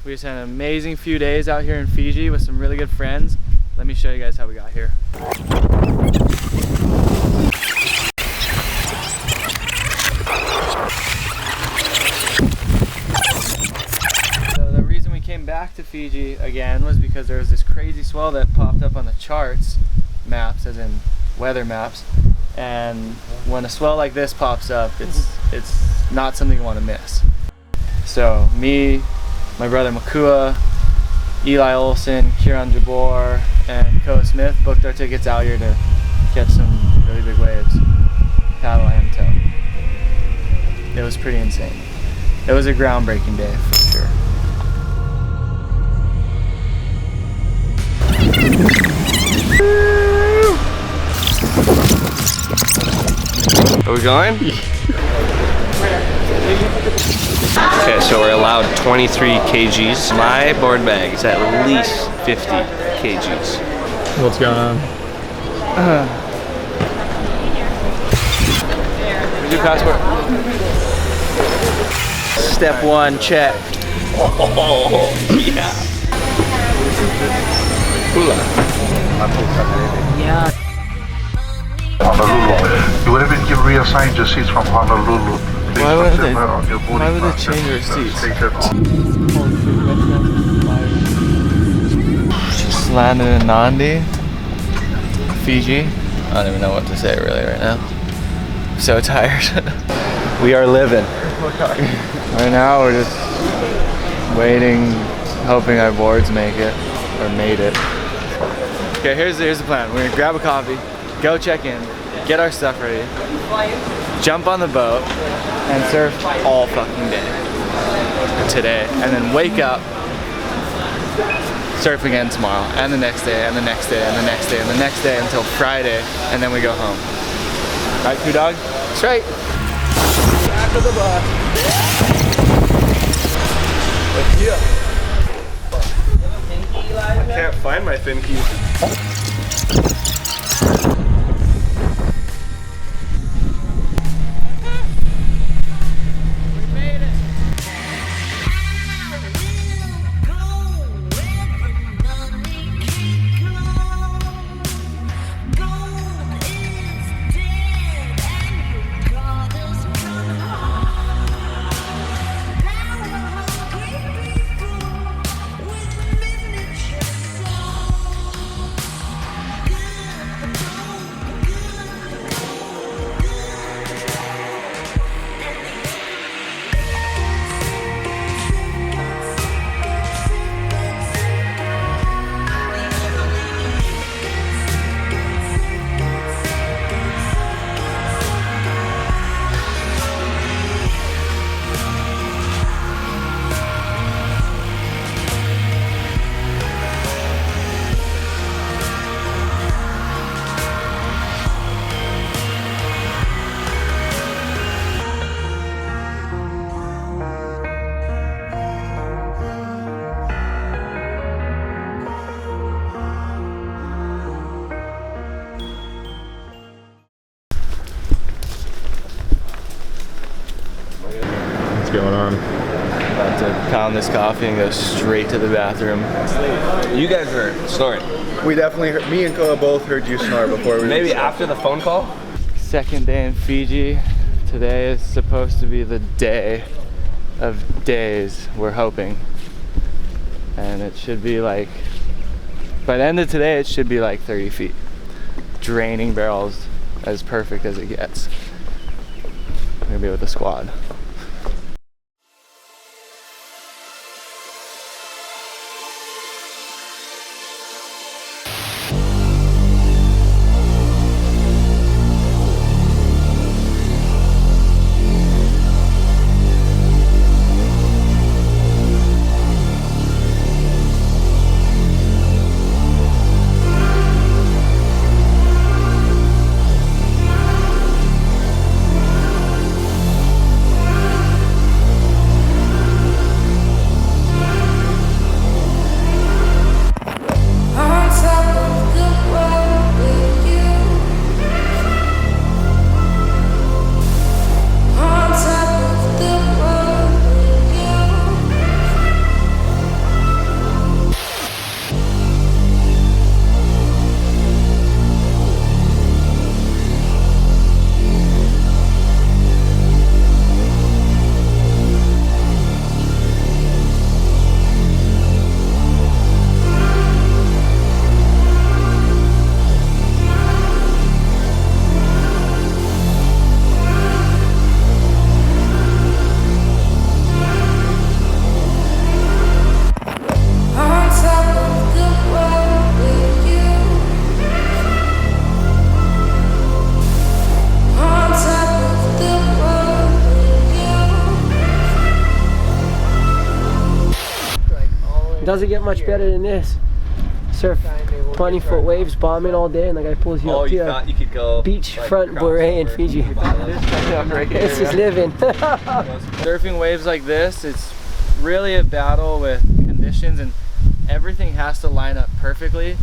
We just had an amazing few days out here in Fiji with some really good friends. Let me show you guys how we got here. So the reason we came back to Fiji again was because there was this crazy swell that popped up on the charts maps, as in weather maps. And when a swell like this pops up, it's not something you want to miss. So me, my brother Makua, Eli Olsen, Kieran Jabor, and Koa Smith booked our tickets out here to catch some really big waves, paddle and tow. It was pretty insane. It was a groundbreaking day for sure. Are we going? Okay, so we're allowed 23 kgs. My board bag is at least 50 kgs. What's going on? Where's your passport? Step one, check. Oh, yeah. Hula. Yeah. Honolulu. You would have been given reassigned your seats from Honolulu. Why would they change your seats? Just landed in Nandi, Fiji. I don't even know what to say really right now. I'm so tired. We are living. Right now we're just waiting, hoping our boards make it, or made it. Okay, here's the plan. We're gonna grab a coffee, go check in, get our stuff ready, jump on the boat, and surf all fucking day today, and then wake up, surf again tomorrow, and the next day, and the next day, and the next day, and the next day until Friday, and then we go home. Right, Crew Dog? That's right. Back of the bus. I can't find my fin keys. What's going on? About to pound this coffee and go straight to the bathroom. You guys are snoring. We definitely heard, me and Koa both heard you snore before we Maybe after the phone call? Second day in Fiji. Today is supposed to be the day of days, we're hoping. And it should be like, by the end of today, it should be like 30 feet. Draining barrels as perfect as it gets. We're gonna be with the squad. Doesn't get much better than this. Surf 20-foot waves, bombing all day, and the guy pulls you up to a you could go beachfront beret in Fiji. This is living. Surfing waves like this, it's really a battle with conditions, and everything has to line up perfectly,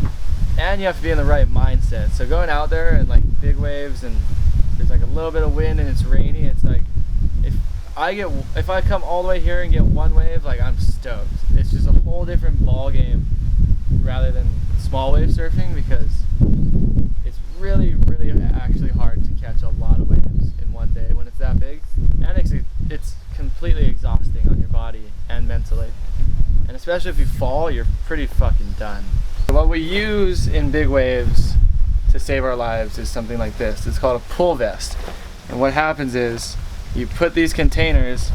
and you have to be in the right mindset. So going out there and like big waves, and there's like a little bit of wind and it's rainy, it's like if I come all the way here and get one wave, like I'm stoked. It's just a whole different ball game rather than small wave surfing, because it's really actually hard to catch a lot of waves in one day when it's that big, and it's completely exhausting on your body and mentally, and especially if you fall, you're pretty fucking done. What we use in big waves to save our lives is something like this. It's called a pull vest, and what happens is you put these containers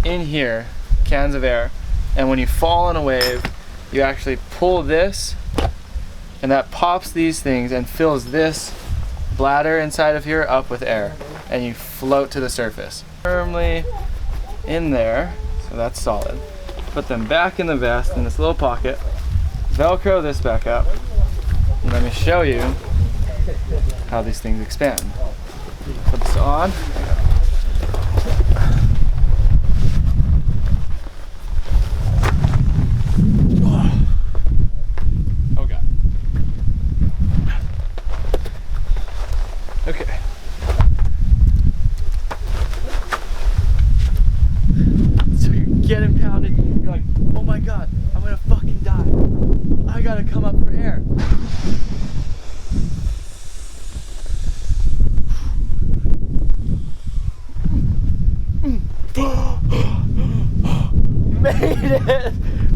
in here, cans of air, and when you fall in a wave, you actually pull this, and that pops these things and fills this bladder inside of here up with air, and you float to the surface. Firmly in there, so that's solid. Put them back in the vest in this little pocket, Velcro this back up, and let me show you how these things expand. Put this on. Okay. So you're getting pounded, you're like, oh my god, I'm gonna fucking die. I gotta come up for air. Made it!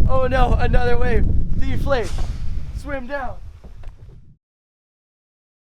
Oh no, another wave. Deflate. Swim down.